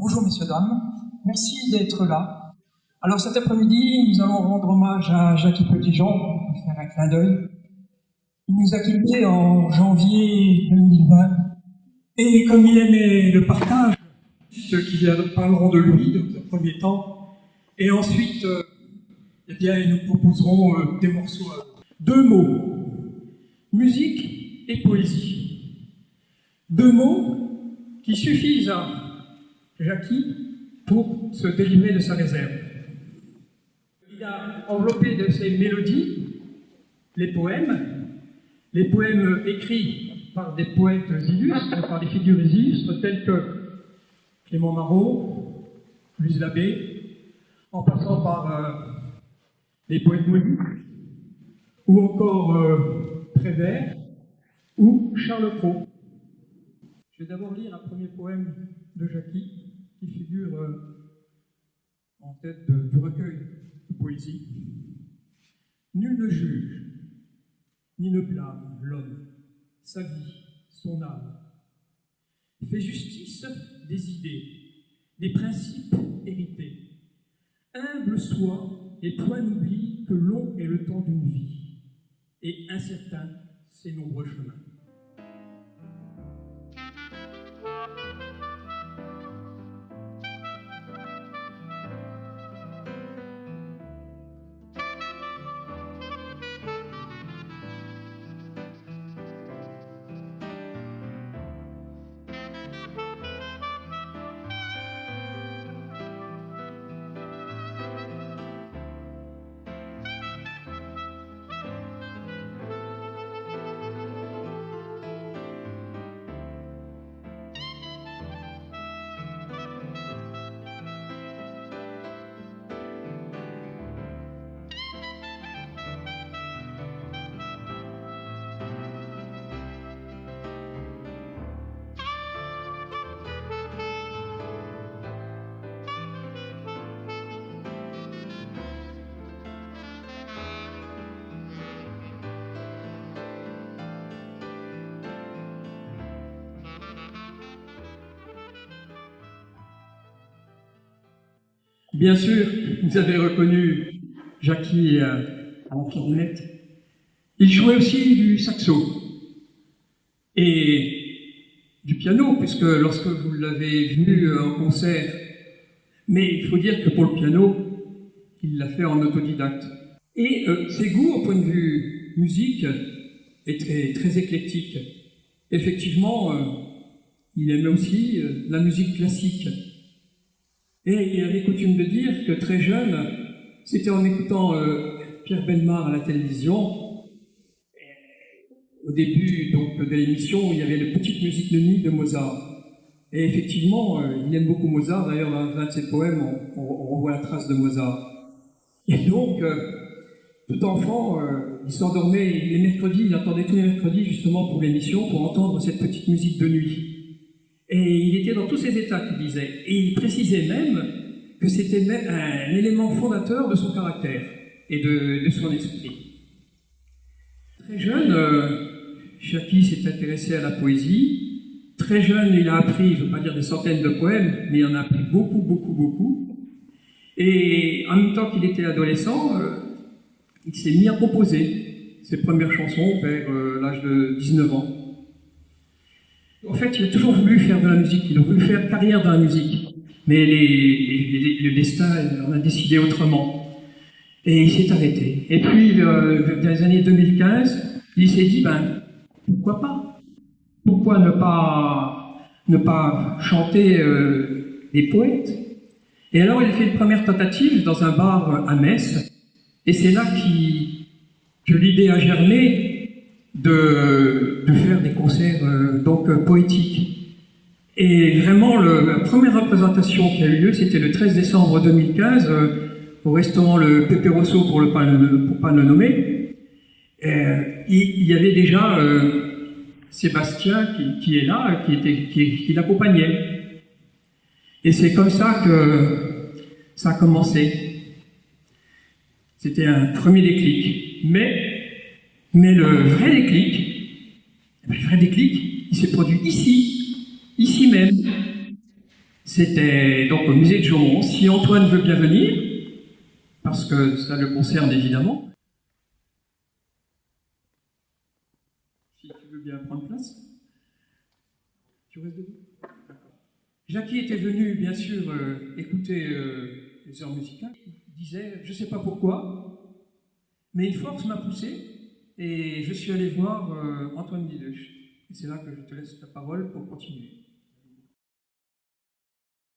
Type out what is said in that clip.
Bonjour messieurs, dames, merci d'être là. Alors cet après-midi, nous allons rendre hommage à Jacky Petitjean, pour faire un clin d'œil. Il nous a quittés en janvier 2020. Et comme il aimait le partage, ceux qui parleront de lui dans un premier temps, et ensuite, eh bien, nous proposerons des morceaux. Deux mots, musique et poésie. Deux mots qui suffisent à Jacky pour se délivrer de sa réserve. Il a enveloppé de ses mélodies les poèmes écrits par des poètes illustres, par des figures illustres telles que Clément Marot, Luz Labbé, en passant par les poètes maudits, ou encore Prévert, ou Charles Cros. Je vais d'abord lire un premier poème de Jacky qui figure en tête du recueil de poésie. Nul ne juge, ni ne blâme l'homme, sa vie, son âme. Fait justice des idées, des principes hérités. Humble soit et point n'oublie que long est le temps d'une vie, et incertain ses nombreux chemins. Bien sûr, vous avez reconnu Jacky à la clarinette. Il jouait aussi du saxo et du piano, puisque lorsque vous l'avez vu en concert, mais il faut dire que pour le piano, il l'a fait en autodidacte. Et ses goûts, au point de vue musique, étaient très éclectiques. Effectivement, il aimait aussi la musique classique. Et il avait coutume de dire que très jeune, c'était en écoutant Pierre Bellemare à la télévision. Au début donc, de l'émission, il y avait la petite musique de nuit de Mozart. Et effectivement, il aime beaucoup Mozart. D'ailleurs, dans un de ses poèmes, on voit la trace de Mozart. Et donc, tout enfant, il s'endormait les mercredis, il attendait tous les mercredis justement pour l'émission, pour entendre cette petite musique de nuit. Et il était dans tous ces états, qu'il disait. Et il précisait même que c'était un élément fondateur de son caractère et de son esprit. Très jeune, Jacky s'est intéressé à la poésie. Très jeune, il a appris, je ne veux pas dire des centaines de poèmes, mais il en a appris beaucoup, beaucoup, beaucoup. Et en même temps qu'il était adolescent, il s'est mis à composer ses premières chansons vers l'âge de 19 ans. En fait, il a toujours voulu faire de la musique, il a voulu faire carrière dans la musique. Mais le destin en a décidé autrement. Et il s'est arrêté. Et puis, dans les années 2015, il s'est dit, pourquoi pas? Pourquoi ne pas chanter des poètes? Et alors, il a fait une première tentative dans un bar à Metz. Et c'est là que l'idée a germé de faire des concerts poétiques. Et vraiment, la première représentation qui a eu lieu, c'était le 13 décembre 2015, au restaurant le Pepe Rosso, pour pas le nommer. Il y avait déjà Sébastien qui est là, qui l'accompagnait. Et c'est comme ça que ça a commencé. C'était un premier déclic. Mais le vrai déclic, il s'est produit ici même. C'était donc au musée de Chaumont. Si Antoine veut bien venir, parce que ça le concerne évidemment. Si tu veux bien prendre place. Tu restes debout ? D'accord. Jackie était venu, bien sûr, écouter les heures musicales. Il disait, je ne sais pas pourquoi, mais une force m'a poussé et je suis allé voir Antoine Diduch. Et c'est là que je te laisse la parole pour continuer.